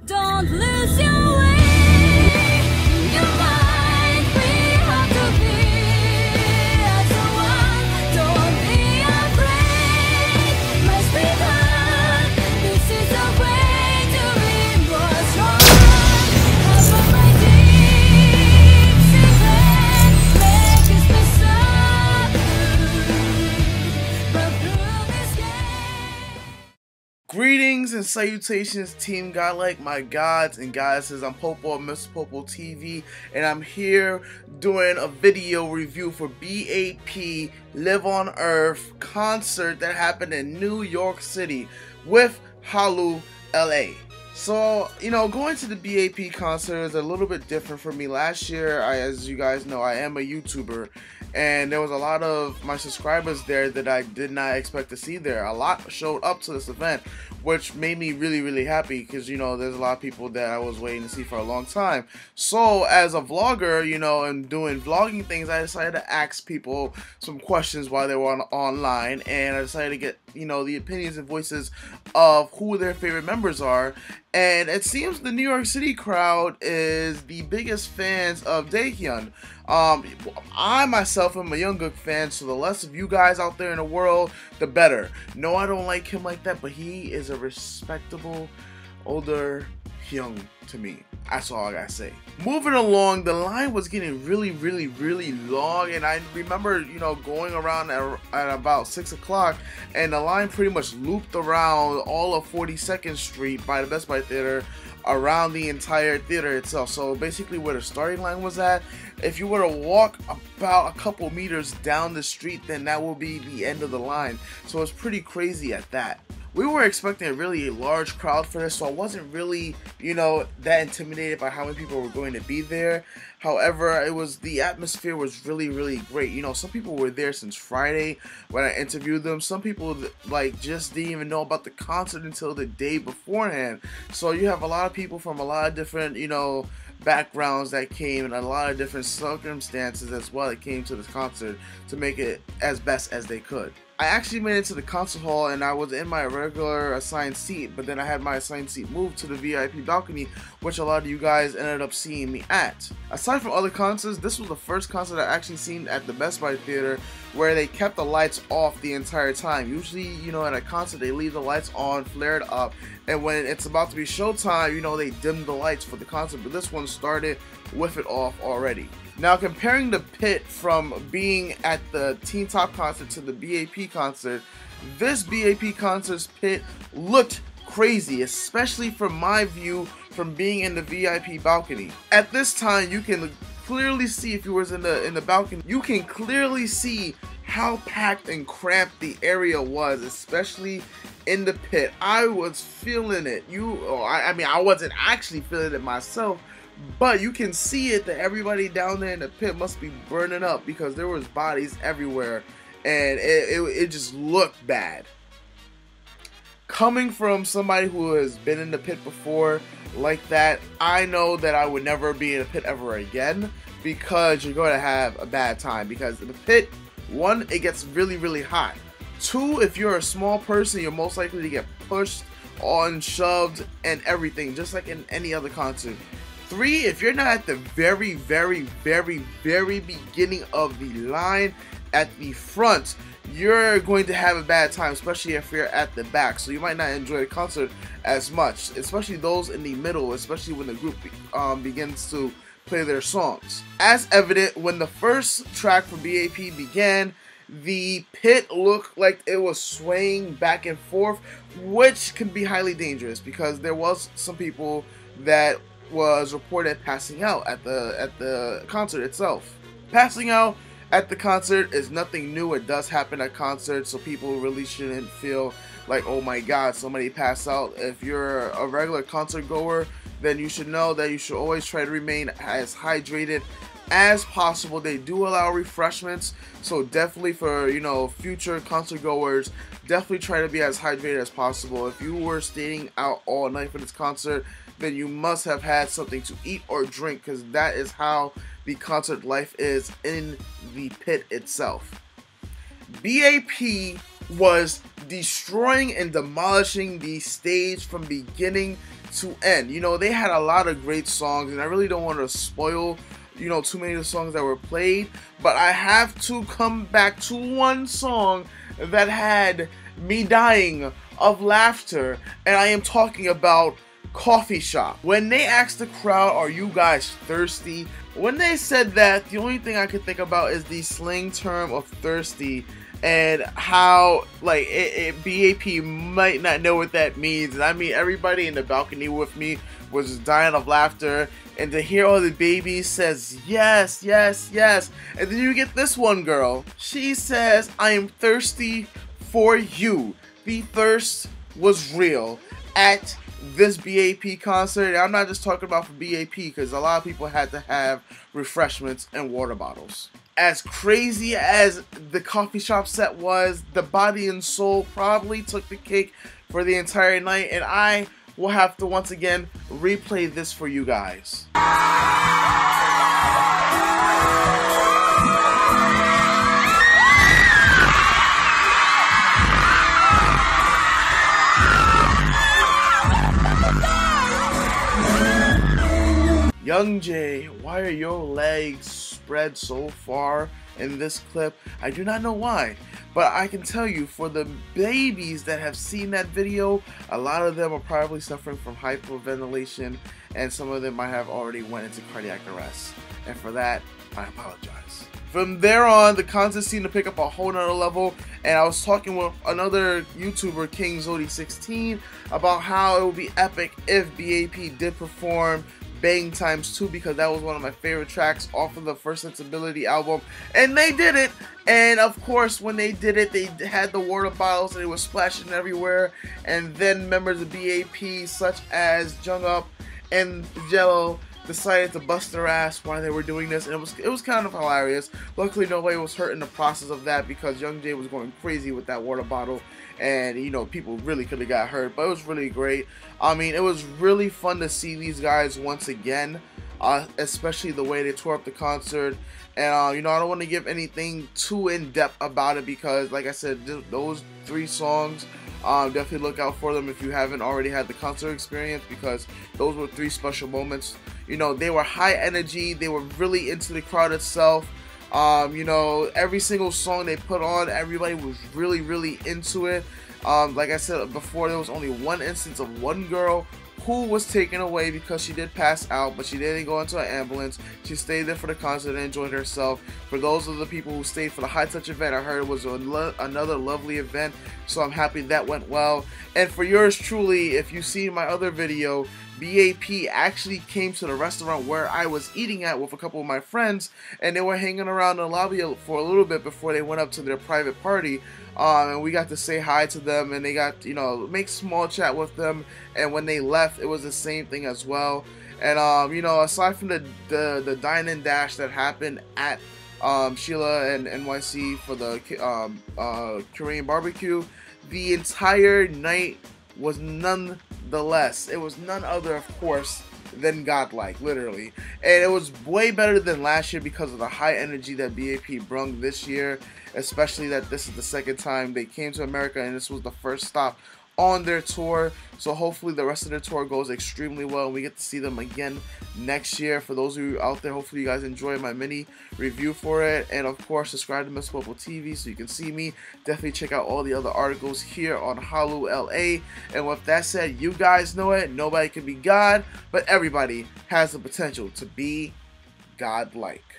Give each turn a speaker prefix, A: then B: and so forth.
A: Don't lose your way, your mind. We have to be as one. Don't be afraid, must be done. This is the way to be more strong. Cover my deep secret, make us be suffer, but through this game.
B: Greetings and salutations, Team Godlike, my gods and goddesses. I'm Popo of MisterPopoTV, and I'm here doing a video review for B.A.P. Live on Earth concert that happened in New York City with Hallyu, LA. So, going to the B.A.P. concert is a little bit different for me. Last year, as you guys know, I am a YouTuber, and there was a lot of my subscribers there that I did not expect to see there. A lot showed up to this event, which made me really, really happy because, there's a lot of people that I was waiting to see for a long time. So, as a vlogger, and doing vlogging things, I decided to ask people some questions while they were online, and I decided to get, the opinions and voices of who their favorite members are. And it seems the New York City crowd is the biggest fans of Daehyun. I myself am a Jungkook fan, so the less of you guys out there in the world, the better. No, I don't like him like that, but he is a respectable, older Hyung to me. That's all I gotta say. Moving along, the line was getting really, really, really long, and I remember, going around at about 6 o'clock, and the line pretty much looped around all of 42nd Street by the Best Buy Theater, around the entire theater itself. So basically where the starting line was at, if you were to walk about a couple meters down the street, then that will be the end of the line. So it's pretty crazy at that. We were expecting a really large crowd for this, so I wasn't really, that intimidated by how many people were going to be there. However, the atmosphere was really, really great. Some people were there since Friday when I interviewed them. Some people, just didn't even know about the concert until the day beforehand. So you have a lot of people from a lot of different, backgrounds that came, and a lot of different circumstances as well that came to this concert to make it as best as they could. I actually made it to the concert hall, and I was in my regular assigned seat, but then I had my assigned seat moved to the VIP balcony, which a lot of you guys ended up seeing me at. Aside from other concerts, this was the first concert I actually seen at the Best Buy Theater where they kept the lights off the entire time. Usually, at a concert, they leave the lights on, flared up, and when it's about to be showtime, they dim the lights for the concert, but this one started with it off already. Now, comparing the pit from being at the Teen Top concert to the B.A.P. concert, this B.A.P. concert's pit looked crazy, especially from my view from being in the VIP balcony. At this time, you can clearly see, if you was in the balcony, you can clearly see how packed and cramped the area was, especially in the pit. I was feeling it. I wasn't actually feeling it myself, but you can see it that everybody down there in the pit must be burning up because there was bodies everywhere, and it just looked bad. Coming from somebody who has been in the pit before like that, I know that I would never be in a pit ever again, because you're going to have a bad time. Because in the pit, one, it gets really, really hot. Two, if you're a small person, you're most likely to get pushed on, shoved, and everything, just like in any other concert. Three, if you're not at the very, very, very, very beginning of the line at the front, you're going to have a bad time, especially if you're at the back. So you might not enjoy the concert as much, especially those in the middle, especially when the group begins to play their songs. As evident, when the first track for B.A.P. began, the pit looked like it was swaying back and forth, which can be highly dangerous because there was some people that was reported passing out at the concert itself. Passing out at the concert is nothing new. It does happen at concerts, so people really shouldn't feel like, oh my god, somebody passed out. If you're a regular concert goer, then you should know that you should always try to remain as hydrated as possible. They do allow refreshments, so definitely for future concert goers, definitely try to be as hydrated as possible. If you were staying out all night for this concert, then you must have had something to eat or drink, because that is how the concert life is in the pit itself. B.A.P. was destroying and demolishing the stage from beginning to end. You know, they had a lot of great songs, and I really don't want to spoil, you know, too many of the songs that were played, but I have to come back to one song that had me dying of laughter, and I am talking about Coffee Shop. When they asked the crowd, are you guys thirsty? When they said that, the only thing I could think about is the slang term of thirsty, and how, like, BAP might not know what that means. And I mean, everybody in the balcony with me was just dying of laughter, and to hear all the babies says yes, yes, yes, and then you get this one girl, she says, I am thirsty for you. The thirst was real at this BAP concert. And I'm not just talking about for BAP, because a lot of people had to have refreshments and water bottles. As crazy as the Coffee Shop set was, the Body and Soul probably took the cake for the entire night, and I will have to once again replay this for you guys. Young Jay, why are your legs spread so far in this clip? I do not know why, but I can tell you, for the babies that have seen that video, a lot of them are probably suffering from hyperventilation, and some of them might have already went into cardiac arrest, and for that, I apologize. From there on, the concert seemed to pick up a whole nother level, and I was talking with another YouTuber, King Zodi16, about how it would be epic if BAP did perform Bang ×2, because that was one of my favorite tracks off of the First Sensibility album, and they did it. And of course, when they did it, they had the water bottles and they were splashing everywhere, and then members of BAP such as Jung-Up and Jello decided to bust their ass while they were doing this, and it was kind of hilarious. Luckily, nobody was hurt in the process of that, because Young Jay was going crazy with that water bottle, and you know, people really could have got hurt, but it was really great. I mean, it was really fun to see these guys once again, especially the way they tore up the concert. And you know, I don't want to give anything too in depth about it, because like I said, those 3 songs, definitely look out for them if you haven't already had the concert experience, because those were 3 special moments. You know, they were high energy, they were really into the crowd itself. You know, every single song they put on, everybody was really into it. Like I said before, there was only one instance of one girl who was taken away because she did pass out, but she didn't go into an ambulance. She stayed there for the concert and enjoyed herself. For those of the people who stayed for the High Touch event, I heard it was another lovely event, so I'm happy that went well. And for yours truly, if you see my other video, BAP actually came to the restaurant where I was eating at with a couple of my friends, and they were hanging around the lobby for a little bit before they went up to their private party. And we got to say hi to them, and they got, you know, make small chat with them, and when they left, it was the same thing as well. And you know, aside from the dine and dash that happened at Sheila and NYC for the Korean barbecue, the entire night was nonetheless, it was none other, of course, than godlike, literally. And it was way better than last year because of the high energy that BAP brung this year, especially that this is the second time they came to America, and this was the first stop on their tour. So hopefully the rest of their tour goes extremely well, and we get to see them again next year. For those of you out there, hopefully you guys enjoy my mini review for it, and of course subscribe to MisterPopoTV so you can see me. Definitely check out all the other articles here on Hallyu LA. And with that said, you guys know it, nobody can be God, but everybody has the potential to be godlike.